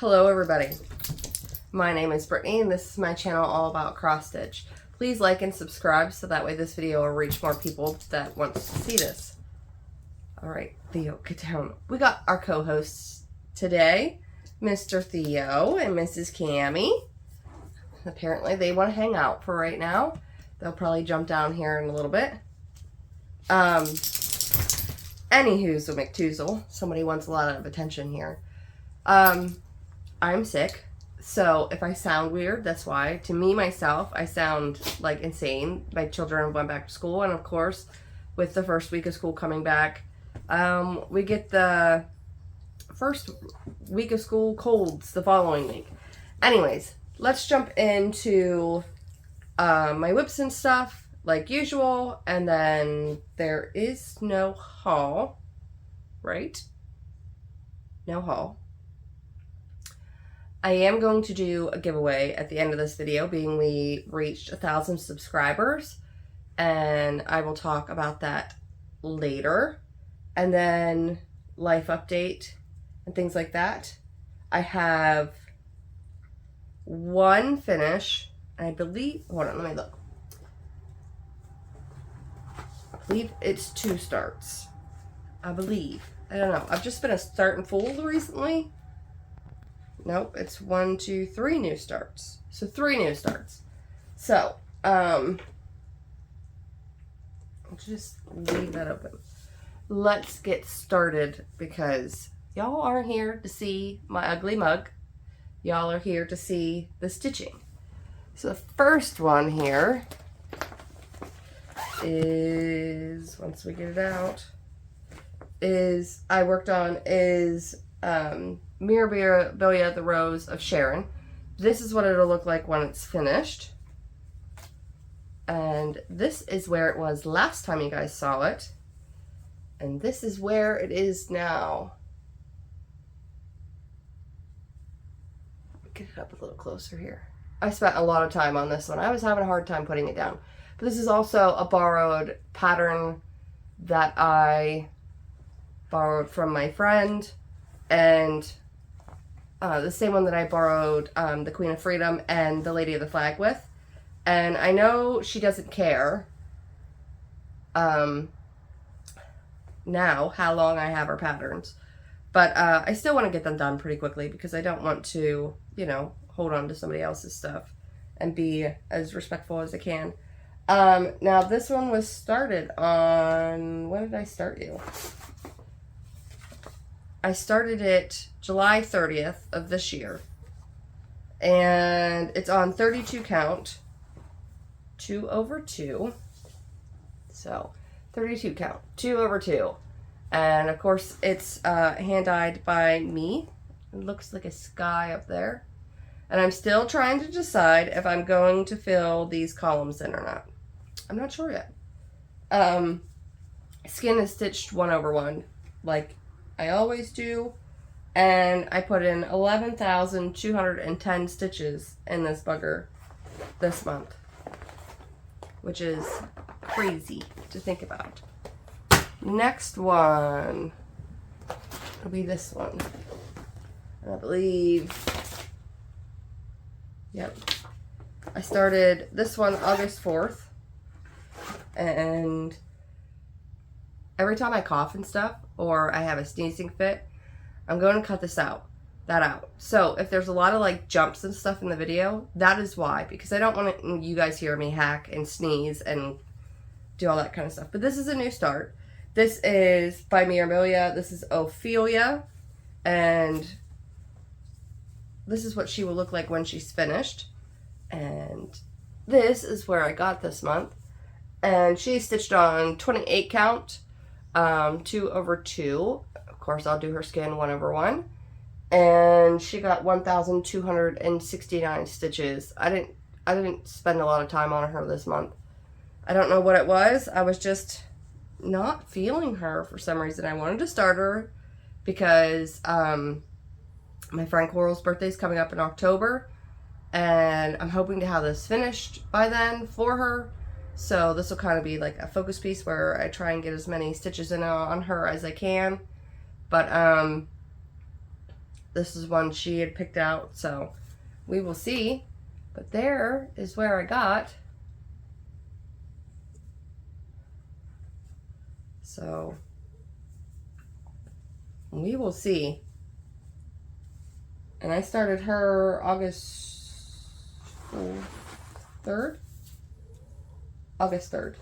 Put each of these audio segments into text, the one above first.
Hello everybody, my name is Brittany and this is my channel all about cross stitch. Please like and subscribe so that way this video will reach more people that want to see this. Alright, Theo, get down. We got our co-hosts today, Mr. Theo and Mrs. Cammie. Apparently they want to hang out for right now. They'll probably jump down here in a little bit. Anywho's a McToozle. Somebody wants a lot of attention here. I'm sick, so if I sound weird, that's why. To me, myself, I sound like insane. My children went back to school, and of course, with the first week of school coming back, we get the first week of school colds the following week. Anyways, let's jump into my whips and stuff, like usual, and then there is no haul, right? No haul. I am going to do a giveaway at the end of this video, being we reached 1,000 subscribers, and I will talk about that later. And then life update and things like that. I have one finish, I believe, hold on, let me look. I believe it's 2 starts. I believe. I don't know. I've just been a start and fool recently. Nope, it's 1, 2, 3 new starts. So 3 new starts. So, I'll just leave that open. Let's get started because y'all aren't here to see my ugly mug. Y'all are here to see the stitching. So the first one here is, once we get it out, is I worked on is Mirabilia, the Rose of Sharon. This is what it'll look like when it's finished. And this is where it was last time you guys saw it. And this is where it is now. Get it up a little closer here. I spent a lot of time on this one. I was having a hard time putting it down. But this is also a borrowed pattern that I borrowed from my friend. And the same one that I borrowed the Queen of Freedom and the Lady of the Flag with. And I know she doesn't care now how long I have her patterns. But I still want to get them done pretty quickly because I don't want to, you know, hold on to somebody else's stuff and be as respectful as I can. Now this one was started on, when did I start you? I started it July 30th of this year, and it's on 32 count, 2 over 2, so 32 count, 2 over 2, and of course it's hand-dyed by me. It looks like a sky up there, and I'm still trying to decide if I'm going to fill these columns in or not. I'm not sure yet. Skin is stitched 1 over 1, like I always do, and I put in 11,210 stitches in this bugger this month, which is crazy to think about. Next one will be this one. I believe, yep. I started this one August 4th, and every time I cough and stuff, or I have a sneezing fit, I'm going to cut that out. So if there's a lot of like jumps and stuff in the video, that is why, because I don't want you guys hear me hack and sneeze and do all that kind of stuff. But this is a new start. This is by Mirabilia. This is Ofilia, and this is what she will look like when she's finished. And this is where I got this month, and she stitched on 28 count. 2 over 2. Of course, I'll do her skin 1 over 1. And she got 1,269 stitches. I didn't spend a lot of time on her this month. I don't know what it was. I was just not feeling her for some reason. I wanted to start her because my friend Coral's birthday is coming up in October, and I'm hoping to have this finished by then for her. So this will kind of be like a focus piece where I try and get as many stitches in on her as I can. But This is one she had picked out, so we will see. But there is where I got. So we will see. And I started her August 3rd? August 3rd.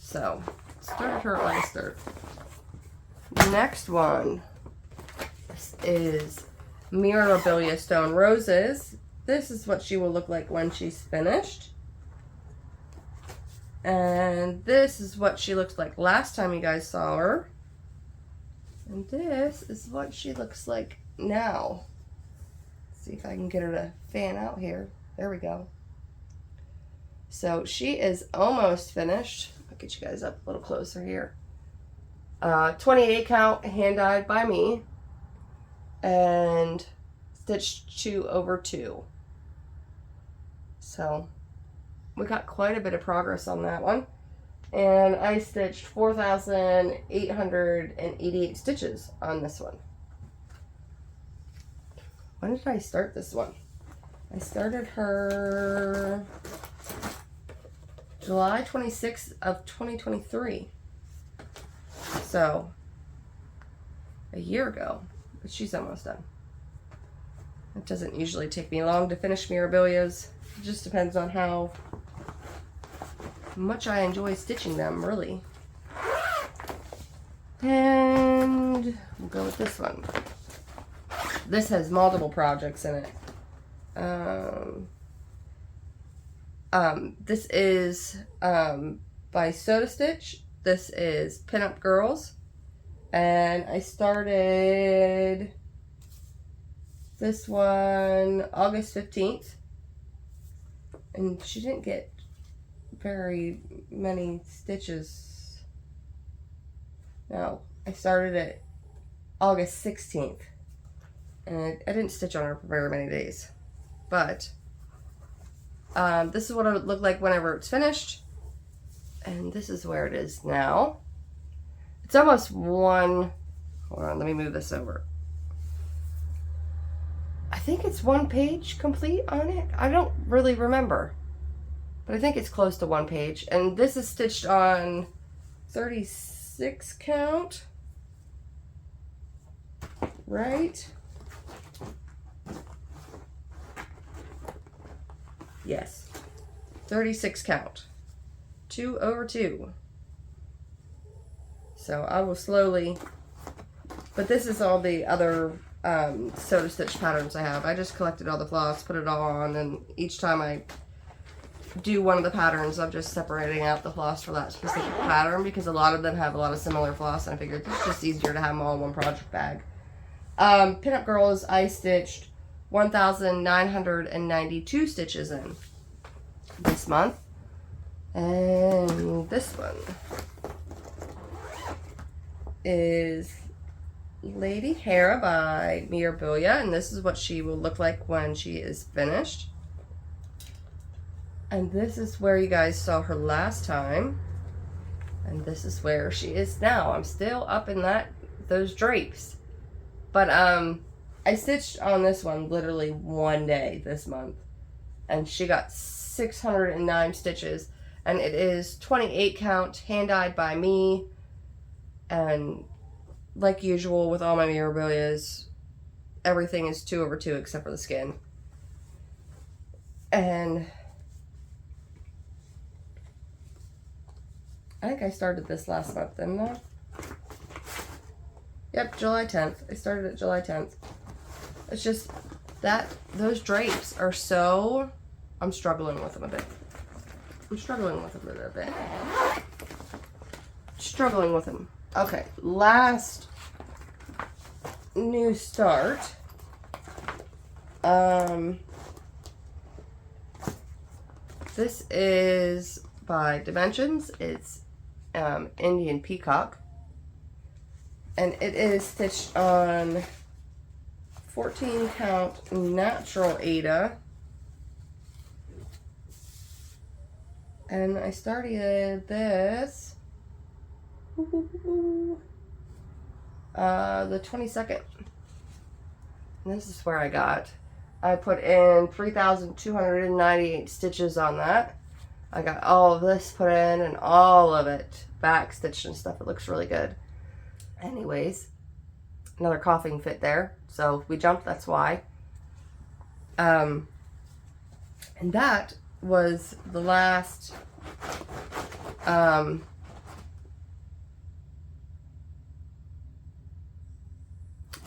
So, started her August 3rd. Next one. This is Mirabilia Stone Roses. This is what she will look like when she's finished. And this is what she looked like last time you guys saw her. And this is what she looks like now. Let's see if I can get her to fan out here. There we go. So she is almost finished. I'll get you guys up a little closer here. 28 count, hand dyed by me. And stitched 2/2. So we got quite a bit of progress on that one. And I stitched 4,888 stitches on this one. When did I start this one? I started her July 26th of 2023. So, a year ago. But she's almost done. It doesn't usually take me long to finish Mirabilias. It just depends on how much I enjoy stitching them, really. And we'll go with this one. This has multiple projects in it. This is by Soda Stitch. This is Pinup Girls. And I started this one August 15th. And she didn't get very many stitches. No, I started it August 16th. And I didn't stitch on her for very many days. But this is what it would look like whenever it's finished. And this is where it is now. It's almost one. Hold on, let me move this over. I think it's one page complete on it. I don't really remember. But I think it's close to one page. And this is stitched on 36 count. Right? Yes. 36 count. 2/2. So I will slowly, but this is all the other Soda Stitch patterns I have. I just collected all the floss, put it all on, and each time I do one of the patterns, I'm just separating out the floss for that specific pattern because a lot of them have a lot of similar floss, and I figured it's just easier to have them all in one project bag. Pinup Girls, I stitched 1,992 stitches in this month. And this one is Lady Hara by Mirabilia, and this is what she will look like when she is finished. And this is where you guys saw her last time, and this is where she is now. I'm still up in those drapes, but I stitched on this one literally one day this month, and she got 609 stitches. And it is 28 count, hand dyed by me. And like usual with all my Mirabilias, everything is 2/2 except for the skin. And I think I started this last month, didn't I? Yep, July 10th. I started it July 10th. It's just that those drapes are so... I'm struggling with them a bit. Struggling with them. Okay, last new start. This is by Dimensions. It's Indian Peacock. And it is stitched on 14 count natural Ada. And I started this the 22nd. And this is where I put in 3,298 stitches on that. I got all of this put in and all of it back stitched and stuff. It looks really good. Anyways, another coughing fit there. So if we jumped, that's why. And that was the last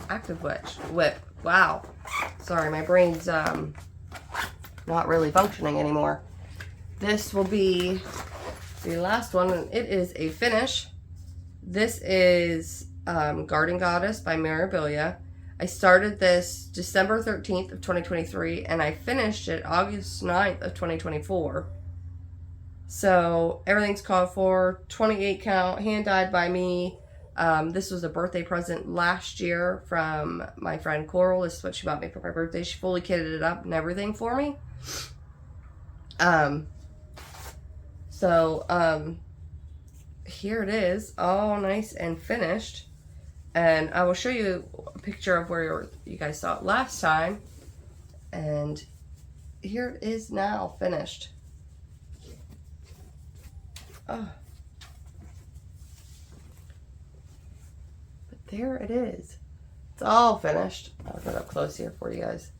active whip. Wow. Sorry, my brain's not really functioning anymore. This will be the last one, and it is a finish. This is Garden Goddess by Mirabilia. I started this December 13th of 2023, and I finished it August 9th of 2024. So everything's called for, 28 count, hand dyed by me. This was a birthday present last year from my friend Coral. This is what she bought me for my birthday. She fully kitted it up and everything for me. Here it is, all nice and finished. And I will show you a picture of where you guys saw it last time. And here it is now, finished. Oh. But there it is. It's all finished. I'll get up close here for you guys.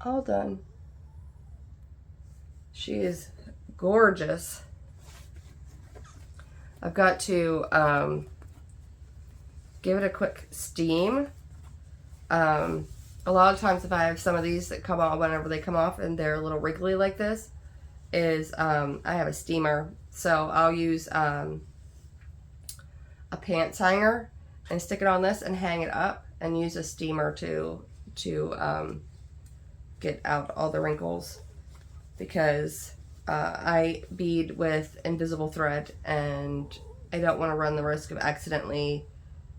All done. She is gorgeous. I've got to give it a quick steam. A lot of times if I have some of these that come off, whenever they come off and they're a little wriggly like this, I have a steamer. So I'll use a pants hanger and stick it on this and hang it up and use a steamer to get out all the wrinkles, because I bead with invisible thread and I don't want to run the risk of accidentally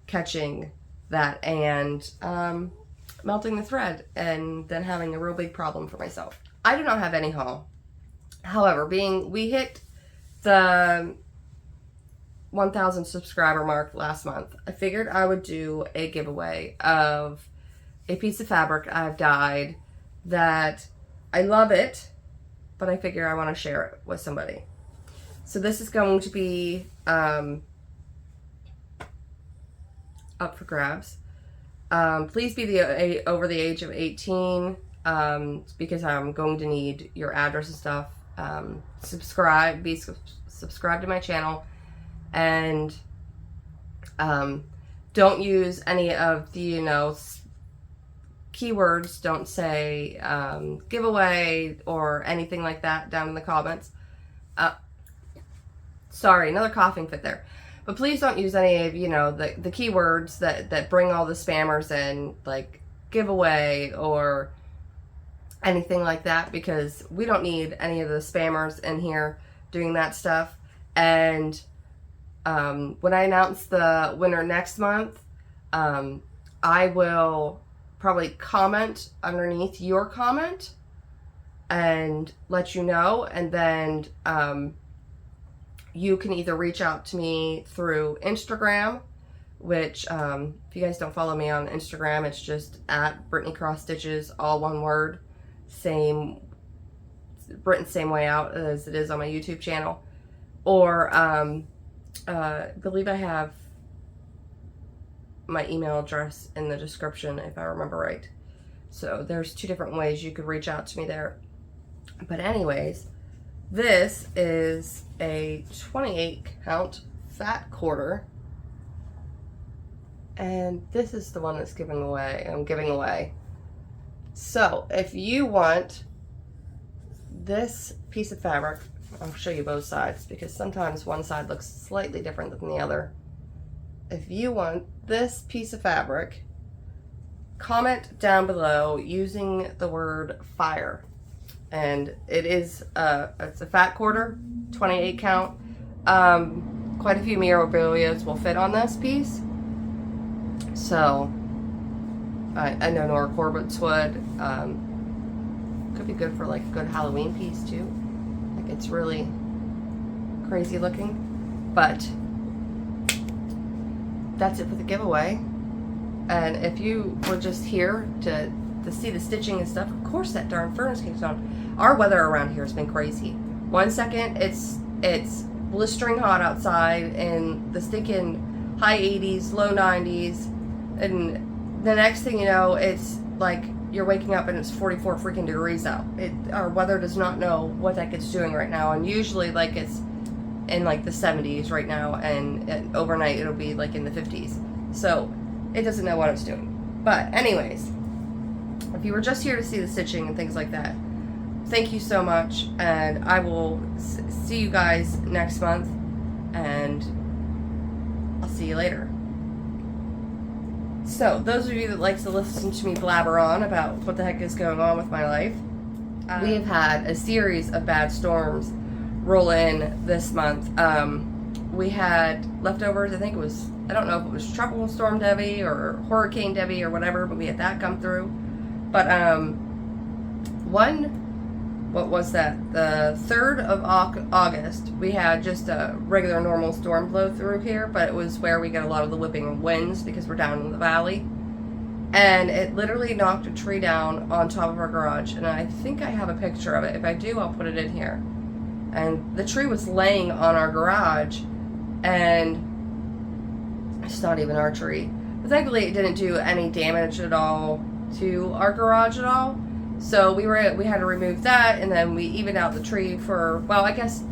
catching that and melting the thread and then having a real big problem for myself. I do not have any haul. However, we hit the 1,000 subscriber mark last month, I figured I would do a giveaway of a piece of fabric I've dyed that I love it, but I figure I want to share it with somebody. So this is going to be up for grabs. Please be over the age of 18 because I'm going to need your address and stuff. Subscribe to my channel, and don't use any of the keywords. Don't say giveaway or anything like that down in the comments. Sorry, another coughing fit there. But please don't use any of the keywords that bring all the spammers in, like giveaway or anything like that, because we don't need any of the spammers in here doing that stuff. And when I announce the winner next month, I will probably comment underneath your comment and let you know, and then you can either reach out to me through Instagram, which if you guys don't follow me on Instagram, it's just at Brittany Cross Stitches, all one word, written same way out as it is on my YouTube channel. Or I believe I have my email address in the description if I remember right. So there's 2 different ways you could reach out to me there. But anyways, this is a 28 count fat quarter, and this is the one that's I'm giving away. So if you want this piece of fabric, I'll show you both sides because sometimes one side looks slightly different than the other. If you want this piece of fabric, comment down below using the word fire. And it is it's a fat quarter, 28 count. Quite a few Mirabilias will fit on this piece. So I know Nora Corbett's would. Could be good for like a good Halloween piece too. Like it's really crazy looking. But that's it for the giveaway. And if you were just here to see the stitching and stuff, of course that darn furnace kicks on. Our weather around here has been crazy. 1 second it's blistering hot outside and the stinking high 80s, low 90s, and the next thing you know, it's like you're waking up and it's 44 freaking degrees out. Our weather does not know what that gets doing right now, and usually like it's in like the 70s right now, and overnight it'll be like in the 50s. So it doesn't know what it's doing. But anyways, if you were just here to see the stitching and things like that, thank you so much, and I will see you guys next month, and I'll see you later. So, those of you that like to listen to me blabber on about what the heck is going on with my life, we have had a series of bad storms roll in this month. We had leftovers, I think it was, I don't know if it was Tropical Storm Debbie or Hurricane Debbie or whatever, but we had that come through. But what was that? The 3rd of August, we had just a regular normal storm blow through here, but it was where we get a lot of the whipping winds because we're down in the valley. And it literally knocked a tree down on top of our garage, and I think I have a picture of it. If I do, I'll put it in here. And the tree was laying on our garage, and it's not even our tree. But thankfully, it didn't do any damage at all to our garage at all. So we had to remove that, and then we evened out the tree for, well, I guess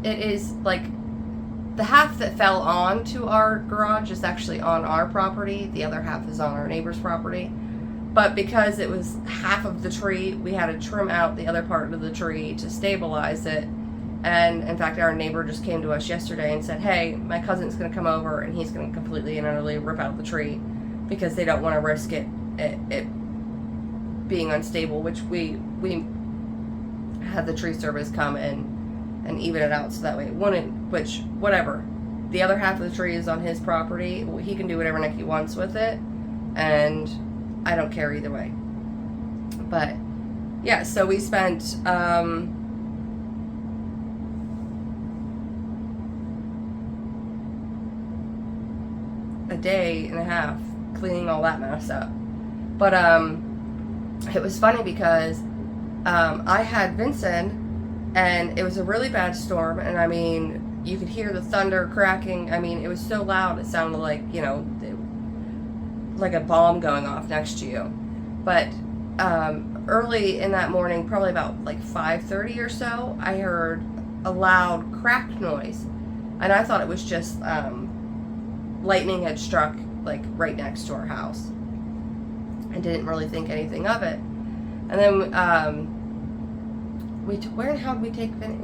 it is like the half that fell onto our garage is actually on our property. The other half is on our neighbor's property. But because it was half of the tree, we had to trim out the other part of the tree to stabilize it. And in fact, our neighbor just came to us yesterday and said, hey, my cousin's going to come over and he's going to completely and utterly rip out the tree because they don't want to risk it being unstable, which we had the tree service come and even it out so that way it wouldn't, which, whatever. The other half of the tree is on his property. He can do whatever Nick he wants with it, and I don't care either way. But yeah, so we spent a day and a half cleaning all that mess up. But it was funny because I had Vincent, and it was a really bad storm, and I mean, you could hear the thunder cracking. I mean, it was so loud, it sounded like, you know, like a bomb going off next to you. But early in that morning, probably about like 5:30 or so, I heard a loud crack noise, and I thought it was just lightning had struck like right next to our house. I didn't really think anything of it. And then where the hell did we take Vinny?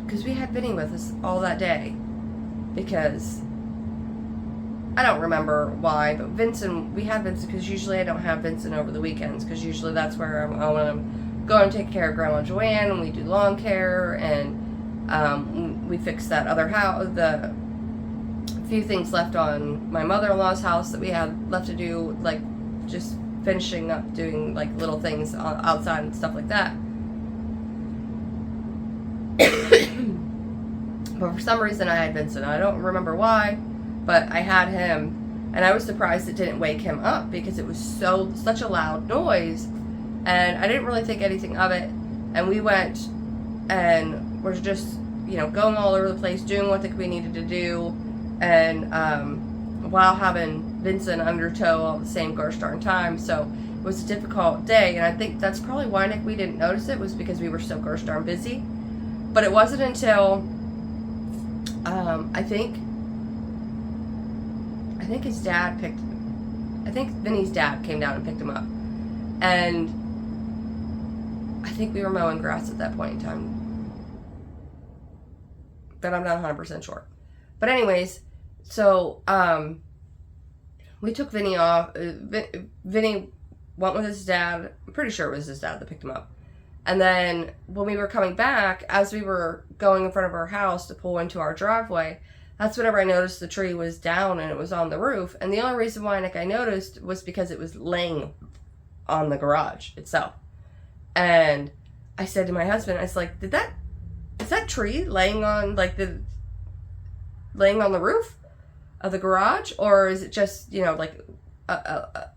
Because we had Vinny with us all that day. Because I don't remember why, but Vincent, we had Vincent because usually I don't have Vincent over the weekends, because usually that's where I want to go and take care of Grandma Joanne, and we do lawn care, and we fix that other house, the few things left on my mother-in-law's house that we had left to do, like just finishing up doing like little things outside and stuff like that. But for some reason I had Vincent. I don't remember why, but I had him, and I was surprised it didn't wake him up because it was such a loud noise, and I didn't really think anything of it. And we went and we're just, you know, going all over the place, doing what we needed to do, and while having Vincent under tow all the same gosh darn time. So it was a difficult day, and I think that's probably why, Nick, we didn't notice it, was because we were so gosh darn busy. But it wasn't until I think Vinny's dad came down and picked him up, and I think we were mowing grass at that point in time, but I'm not 100% sure. But anyways, so we took Vinny off. Vinny went with his dad. I'm pretty sure it was his dad that picked him up. And then when we were coming back, as we were going in front of our house to pull into our driveway, that's whenever I noticed the tree was down and it was on the roof. And the only reason why, Nick, I noticed was because it was laying on the garage itself. And I said to my husband, I was like, is that tree laying on, like, laying on the roof of the garage, or is it just, you know, like a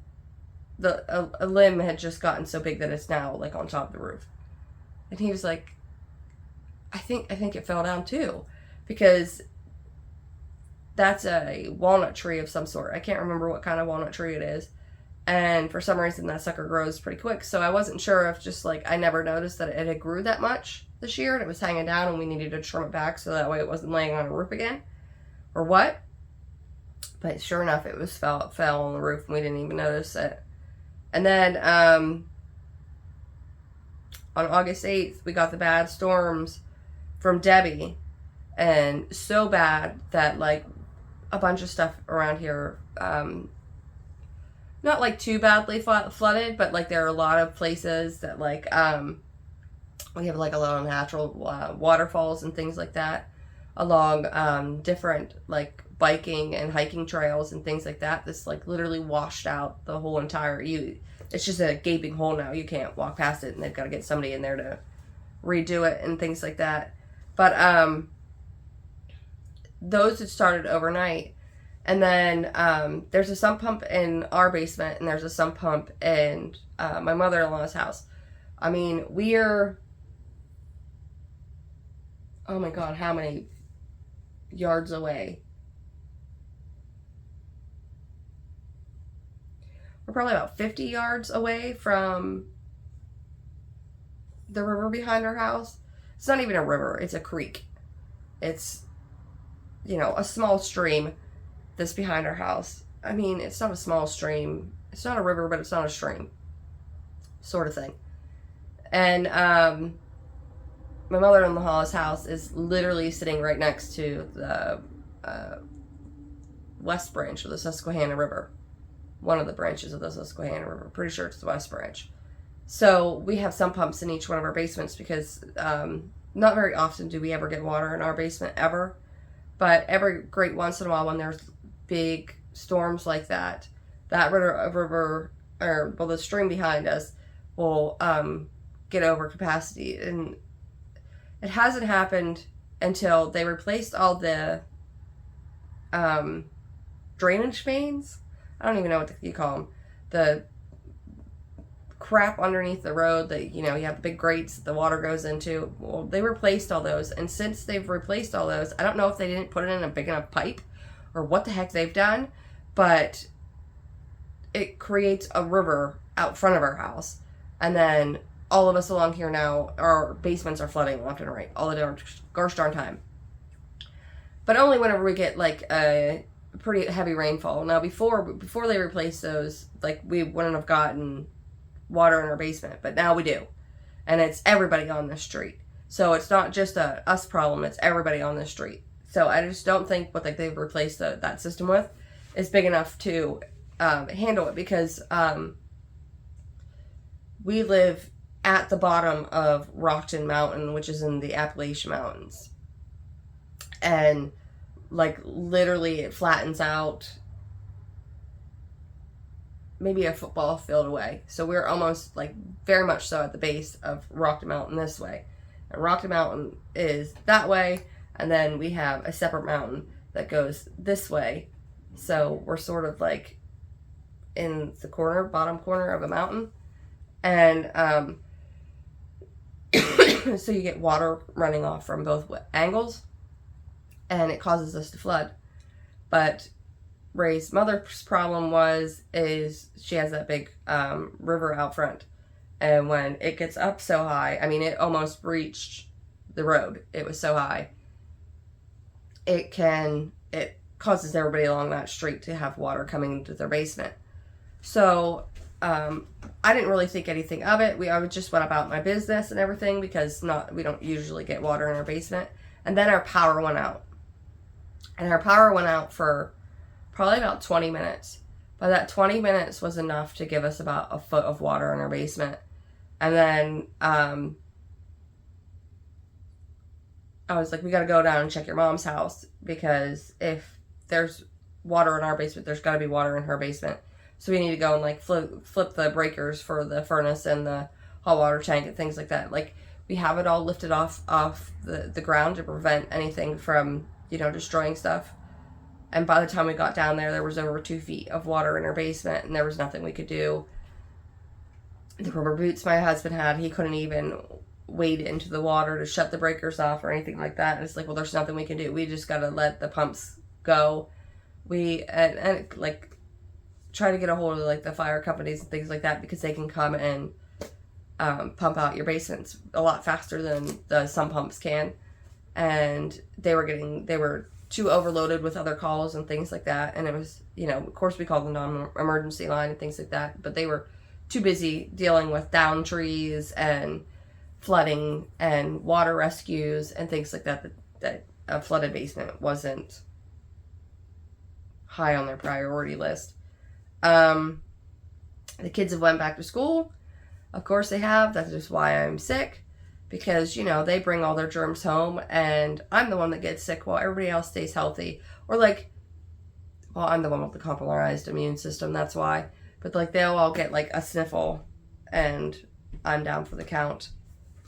limb had just gotten so big that it's now like on top of the roof? And he was like, I think it fell down too, because that's a walnut tree of some sort. I can't remember what kind of walnut tree it is. And for some reason that sucker grows pretty quick. So I wasn't sure if just like, I never noticed that it had grew that much this year and it was hanging down and we needed to trim it back so that way it wasn't laying on a roof again, or what. But sure enough, it was fell on the roof and we didn't even notice it. And then on August 8th, we got the bad storms from Debbie, and so bad that like a bunch of stuff around here, not like too badly flooded, but like there are a lot of places that like we have like a lot of natural waterfalls and things like that along different like biking and hiking trails and things like that. This like literally washed out the whole entire, it's just a gaping hole now. You can't walk past it, and they've got to get somebody in there to redo it and things like that. But those had started overnight. And then there's a sump pump in our basement, and there's a sump pump in my mother-in-law's house. I mean, we're, oh my God, how many yards away? We're probably about 50 yards away from the river behind our house. It's not even a river, it's a creek. It's, you know, a small stream that's behind our house. I mean, it's not a small stream. It's not a river, but it's not a stream. Sort of thing. And my mother-in-law's house is literally sitting right next to the west branch of the Susquehanna River. One of the branches of the Susquehanna River. Pretty sure it's the west branch. So we have sump pumps in each one of our basements because not very often do we ever get water in our basement, ever. But every great once in a while when there's big storms like that, that river, or well, the stream behind us will get over capacity. And it hasn't happened until they replaced all the drainage mains. I don't even know what you call them. The crap underneath the road that, you know, you have the big grates that the water goes into. Well, they replaced all those. And since they've replaced all those, I don't know if they didn't put it in a big enough pipe or what the heck they've done, but it creates a river out front of our house. And then all of us along here now, our basements are flooding left and right all the gosh darn time. But only whenever we get like a pretty heavy rainfall. Now before they replaced those, like we wouldn't have gotten water in our basement, but now we do. And it's everybody on the street. So it's not just a us problem, it's everybody on the street. So I just don't think what like they've replaced that system with is big enough to handle it, because we live at the bottom of Rockton Mountain, which is in the Appalachian Mountains. And like literally it flattens out maybe a football field away. So we're almost like very much so at the base of Rockton Mountain this way. And Rockton Mountain is that way. And then we have a separate mountain that goes this way. So we're sort of like in the bottom corner of a mountain. And so you get water running off from both angles. And it causes us to flood. But Ray's mother's problem is she has that big river out front. And when it gets up so high, I mean, it almost reached the road. It was so high. It causes everybody along that street to have water coming into their basement. So I didn't really think anything of it. I just went about my business and everything, because we don't usually get water in our basement. And then our power went out. And our power went out for probably about 20 minutes. But that 20 minutes was enough to give us about a foot of water in our basement. And then I was like, we got to go down and check your mom's house, because if there's water in our basement, there's got to be water in her basement. So we need to go and like flip the breakers for the furnace and the hot water tank and things like that. Like, we have it all lifted off the ground to prevent anything from, you know, destroying stuff. And by the time we got down there was over 2 feet of water in her basement, and there was nothing we could do. The rubber boots my husband had, he couldn't even wade into the water to shut the breakers off or anything like that. And it's like, well, there's nothing we can do. We just gotta let the pumps go. And like try to get a hold of like the fire companies and things like that, because they can come and pump out your basements a lot faster than some pumps can. And they were too overloaded with other calls and things like that. And it was, you know, of course we called the non-emergency line and things like that, but they were too busy dealing with downed trees and flooding and water rescues and things like that, that a flooded basement wasn't high on their priority list. The kids have went back to school. Of course they have. That's just why I'm sick, because, you know, they bring all their germs home and I'm the one that gets sick while everybody else stays healthy. Or like, well, I'm the one with the compromised immune system, that's why. But like they'll all get like a sniffle and I'm down for the count.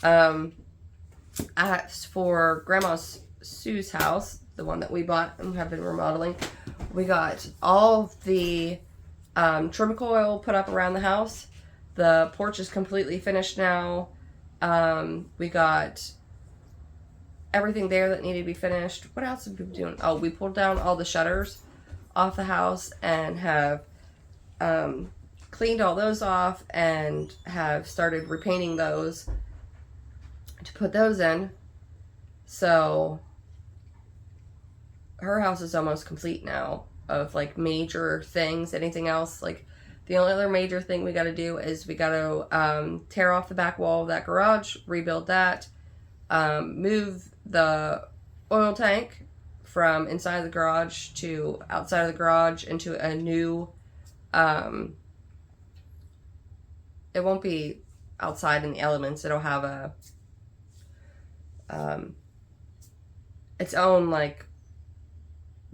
As for Grandma Sue's house, the one that we bought and have been remodeling, we got all the Trimacoil put up around the house. The porch is completely finished now. We got everything there that needed to be finished. What else have we been doing? Oh, we pulled down all the shutters off the house and have cleaned all those off and have started repainting those to put those in. So her house is almost complete now of like major things. Anything else, like the only other major thing we got to do is we got to tear off the back wall of that garage, rebuild that, move the oil tank from inside the garage to outside of the garage into a new, it won't be outside in the elements. It'll have a its own like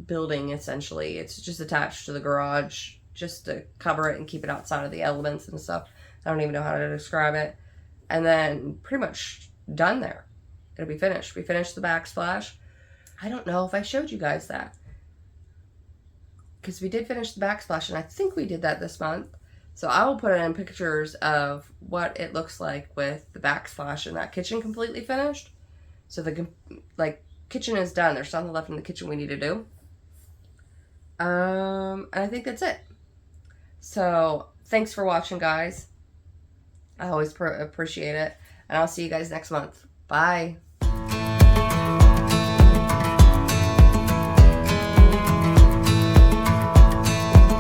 building essentially. It's just attached to the garage just to cover it and keep it outside of the elements and stuff. I don't even know how to describe it. And then pretty much done there. It'll be finished. We finished the backsplash. I don't know if I showed you guys that, because we did finish the backsplash and I think we did that this month. So I will put in pictures of what it looks like with the backsplash and that kitchen completely finished. So the like kitchen is done. There's something left in the kitchen we need to do. And I think that's it. So thanks for watching, guys. I always appreciate it. And I'll see you guys next month. Bye.